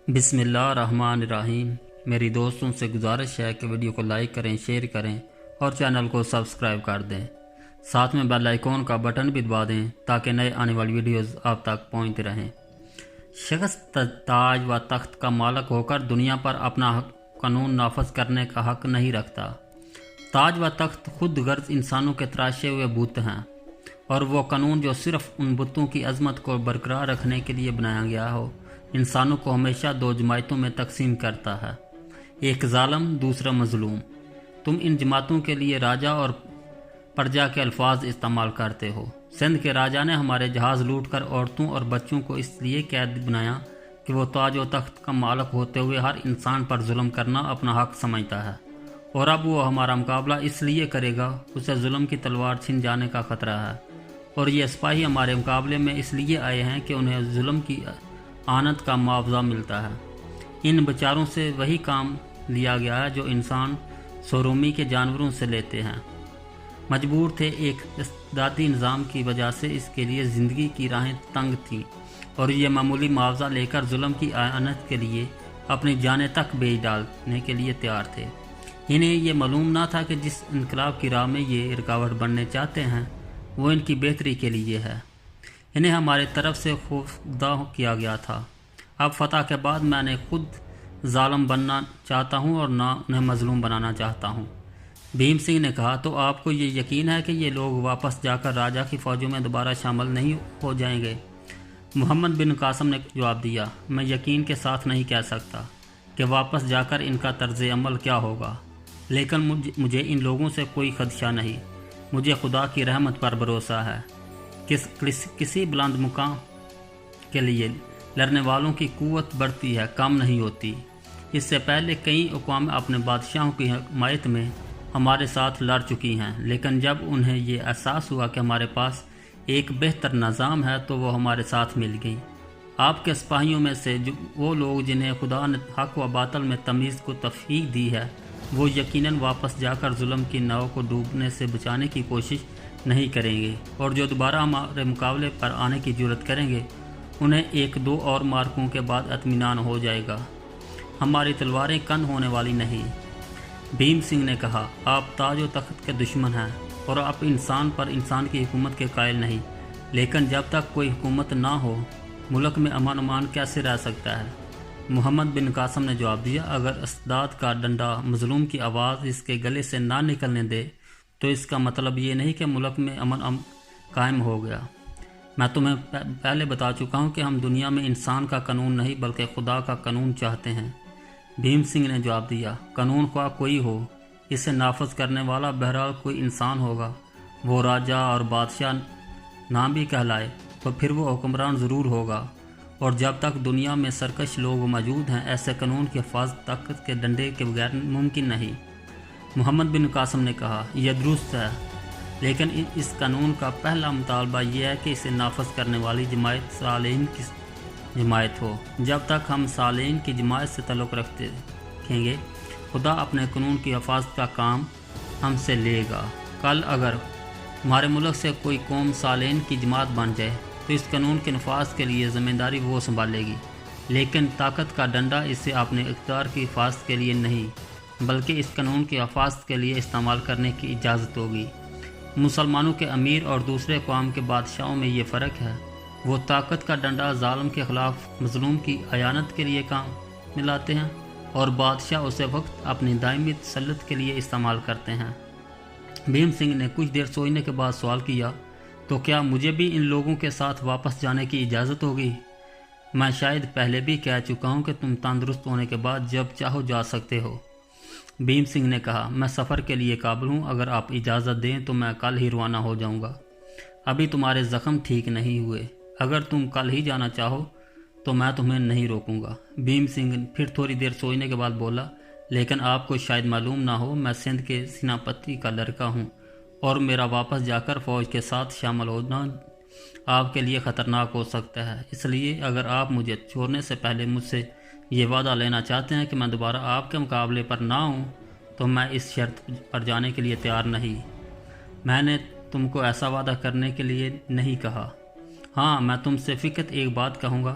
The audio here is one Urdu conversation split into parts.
بسم اللہ الرحمن الرحیم۔ میری دوستوں سے گزارش ہے کہ ویڈیو کو لائک کریں، شیئر کریں اور چینل کو سبسکرائب کر دیں، ساتھ میں بیل آئیکن کا بٹن بھی دبا دیں تاکہ نئے آنے والی ویڈیوز آپ تک پہنچتے رہیں۔ شخص تاج و تخت کا مالک ہو کر دنیا پر اپنا قانون نافذ کرنے کا حق نہیں رکھتا۔ تاج و تخت خود غرض انسانوں کے تراشے ہوئے بت ہیں، اور وہ قانون جو صرف ان بتوں کی عظمت کو برقرار رکھنے کے لیے بنایا گیا ہو انسانوں کو ہمیشہ دو جماعتوں میں تقسیم کرتا ہے، ایک ظالم، دوسرا مظلوم۔ تم ان جماعتوں کے لیے راجا اور پرجا کے الفاظ استعمال کرتے ہو۔ سندھ کے راجا نے ہمارے جہاز لوٹ کر عورتوں اور بچوں کو اس لیے قید بنایا کہ وہ تاج و تخت کا مالک ہوتے ہوئے ہر انسان پر ظلم کرنا اپنا حق سمجھتا ہے، اور اب وہ ہمارا مقابلہ اس لیے کرے گا، اسے ظلم کی تلوار چھن جانے کا خطرہ ہے، اور یہ سپاہی ہمارے مقابلے میں اس لیے آئے ہیں کہ انہیں ظلم کی آنت کا معاوضہ ملتا ہے۔ ان بیچاروں سے وہی کام لیا گیا ہے جو انسان سورومی کے جانوروں سے لیتے ہیں۔ مجبور تھے، ایک استبدادی نظام کی وجہ سے اس کے لیے زندگی کی راہیں تنگ تھیں، اور یہ معمولی معاوضہ لے کر ظلم کی آنت کے لیے اپنی جانیں تک بیچ ڈالنے کے لیے تیار تھے۔ انہیں یہ معلوم نہ تھا کہ جس انقلاب کی راہ میں یہ رکاوٹ بننے چاہتے ہیں وہ ان کی بہتری کے لیے ہے۔ انہیں ہمارے طرف سے خوفزدہ کیا گیا تھا۔ اب فتح کے بعد میں نے خود ظالم بننا چاہتا ہوں اور نہ انہیں مظلوم بنانا چاہتا ہوں۔ بھیم سنگھ نے کہا، تو آپ کو یہ یقین ہے کہ یہ لوگ واپس جا کر راجا کی فوجوں میں دوبارہ شامل نہیں ہو جائیں گے؟ محمد بن قاسم نے جواب دیا، میں یقین کے ساتھ نہیں کہہ سکتا کہ واپس جا کر ان کا طرز عمل کیا ہوگا، لیکن مجھے ان لوگوں سے کوئی خدشہ نہیں۔ مجھے خدا کی رحمت پر بھروسہ ہے۔ کسی بلند مقام کے لیے لڑنے والوں کی قوت بڑھتی ہے، کم نہیں ہوتی۔ اس سے پہلے کئی اقوام اپنے بادشاہوں کی حمایت میں ہمارے ساتھ لڑ چکی ہیں، لیکن جب انہیں یہ احساس ہوا کہ ہمارے پاس ایک بہتر نظام ہے تو وہ ہمارے ساتھ مل گئی۔ آپ کے سپاہیوں میں سے وہ لوگ جنہیں خدا نے حق و باطل میں تمیز کو توفیق دی ہے، وہ یقیناً واپس جا کر ظلم کی ناؤ کو ڈوبنے سے بچانے کی کوشش نہیں کریں گے، اور جو دوبارہ ہمارے مقابلے پر آنے کی جرات کریں گے انہیں ایک دو اور مارکوں کے بعد اطمینان ہو جائے گا۔ ہماری تلواریں کن ہونے والی نہیں۔ بھیم سنگھ نے کہا، آپ تاج و تخت کے دشمن ہیں اور آپ انسان پر انسان کی حکومت کے قائل نہیں، لیکن جب تک کوئی حکومت نہ ہو ملک میں امن امان کیسے رہ سکتا ہے؟ محمد بن قاسم نے جواب دیا، اگر استبداد کا ڈنڈا مظلوم کی آواز اس کے گلے سے نہ نکلنے دے تو اس کا مطلب یہ نہیں کہ ملک میں امن قائم ہو گیا۔ میں تمہیں پہلے بتا چکا ہوں کہ ہم دنیا میں انسان کا قانون نہیں بلکہ خدا کا قانون چاہتے ہیں۔ بھیم سنگھ نے جواب دیا، قانون خواہ کوئی ہو، اسے نافذ کرنے والا بہرحال کوئی انسان ہوگا، وہ راجا اور بادشاہ نہ بھی کہلائے تو پھر وہ حکمران ضرور ہوگا، اور جب تک دنیا میں سرکش لوگ موجود ہیں ایسے قانون کی حفاظت طاقت کے ڈنڈے کے بغیر ممکن نہیں۔ محمد بن قاسم نے کہا، یہ درست ہے، لیکن اس قانون کا پہلا مطالبہ یہ ہے کہ اسے نافذ کرنے والی جماعت صالحین کی جماعت ہو۔ جب تک ہم صالحین کی جماعت سے تعلق رکھیں گے خدا اپنے قانون کی حفاظت کا کام ہم سے لے گا۔ کل اگر ہمارے ملک سے کوئی قوم صالحین کی جماعت بن جائے تو اس قانون کے نفاذ کے لیے ذمہ داری وہ سنبھالے گی، لیکن طاقت کا ڈنڈا اسے اپنے اقتدار کی حفاظت کے لیے نہیں بلکہ اس قانون کی حفاظت کے لیے استعمال کرنے کی اجازت ہوگی۔ مسلمانوں کے امیر اور دوسرے اقوام کے بادشاہوں میں یہ فرق ہے، وہ طاقت کا ڈنڈا ظالم کے خلاف مظلوم کی اعانت کے لیے کام میں لاتے ہیں، اور بادشاہ اسے وقت اپنی دائمی تسلط کے لیے استعمال کرتے ہیں۔ بھیم سنگھ نے کچھ دیر سوچنے کے بعد سوال کیا، تو کیا مجھے بھی ان لوگوں کے ساتھ واپس جانے کی اجازت ہوگی؟ میں شاید پہلے بھی کہہ چکا ہوں کہ تم تندرست ہونے کے بعد جب چاہو جا سکتے ہو۔ بھیم سنگھ نے کہا، میں سفر کے لیے قابل ہوں، اگر آپ اجازت دیں تو میں کل ہی روانہ ہو جاؤں گا۔ ابھی تمہارے زخم ٹھیک نہیں ہوئے، اگر تم کل ہی جانا چاہو تو میں تمہیں نہیں روکوں گا۔ بھیم سنگھ پھر تھوڑی دیر سوچنے کے بعد بولا، لیکن آپ کو شاید معلوم نہ ہو، میں سندھ کے سیناپتی کا لڑکا ہوں، اور میرا واپس جا کر فوج کے ساتھ شامل ہونا آپ کے لیے خطرناک ہو سکتا ہے، اس لیے اگر آپ مجھے چھوڑنے سے پہلے مجھ سے یہ وعدہ لینا چاہتے ہیں کہ میں دوبارہ آپ کے مقابلے پر نہ ہوں تو میں اس شرط پر جانے کے لیے تیار نہیں۔ میں نے تم کو ایسا وعدہ کرنے کے لیے نہیں کہا۔ ہاں، میں تم سے فقط ایک بات کہوں گا،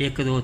1 2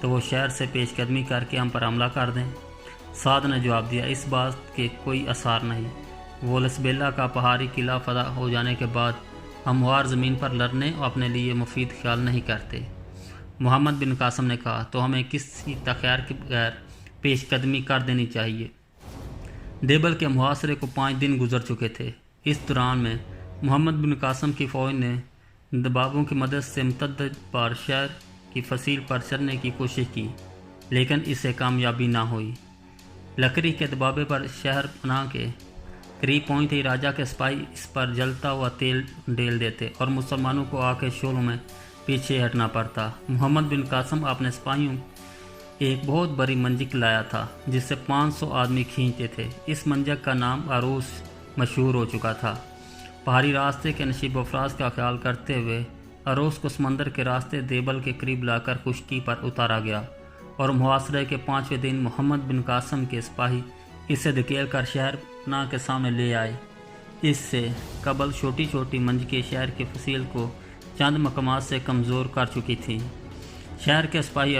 تو وہ شہر سے پیش قدمی کر کے ہم پر حملہ کر دیں؟ سعد نے جواب دیا، اس بات کے کوئی آثار نہیں۔ وولسبیلا کا پہاڑی قلعہ فتح ہو جانے کے بعد ہموار زمین پر لڑنے اور اپنے لیے مفید خیال نہیں کرتے۔ محمد بن قاسم نے کہا، تو ہمیں کسی تخیر کے بغیر پیش قدمی کر دینی چاہیے۔ دیبل کے محاصرے کو 5 دن گزر چکے تھے۔ اس دوران میں محمد بن قاسم کی فوج نے دبابوں کی مدد سے متعدد بار شہر کی فصیل پر چڑھنے کی کوشش کی، لیکن اسے کامیابی نہ ہوئی۔ لکڑی کے دبابے پر شہر پناہ کے قریب پہنچتے ہی راجا کے سپاہی اس پر جلتا ہوا تیل ڈیل دیتے اور مسلمانوں کو آ کے شعلوں میں پیچھے ہٹنا پڑتا۔ محمد بن قاسم اپنے سپاہیوں ایک بہت بڑی منجک لایا تھا جس سے 500 آدمی کھینچتے تھے۔ اس منجک کا نام عروس مشہور ہو چکا تھا۔ پہاڑی راستے کے نشیب و فراز کا خیال کرتے ہوئے عروس کو سمندر کے راستے دیبل کے قریب لا کر خشکی پر اتارا گیا اور محاصرے کے 5ویں دن محمد بن قاسم کے سپاہی اسے دھکیل کر شہر پناہ کے سامنے لے آئے۔ اس سے قبل چھوٹی چھوٹی منجکیں شہر کی فصیل کو چند مقامات سے کمزور کر چکی تھیں۔ شہر کے سپاہی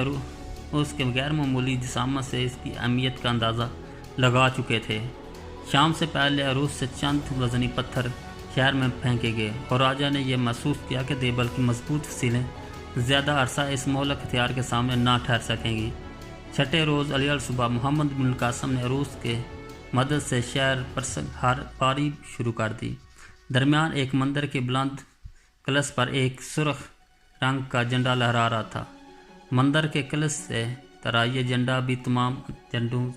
اس کے غیر معمولی جسامت سے اس کی اہمیت کا اندازہ لگا چکے تھے۔ شام سے پہلے عروس سے چند وزنی پتھر شہر میں پھینکے گئے اور راجا نے یہ محسوس کیا کہ دیبل کی مضبوط فصیلیں زیادہ عرصہ اس مہلک ہتھیار کے سامنے نہ ٹھہر سکیں گی۔ چھٹے روز علیہ الصبح محمد بن قاسم نے عروس کے مدد سے شہر پر ہر پاری شروع کر دی۔ درمیان ایک مندر کے بلند کلس پر ایک سرخ رنگ کا جھنڈا لہرا رہا تھا۔ مندر کے کلس سے طرح یہ جھنڈا بھی تمام جھنڈوں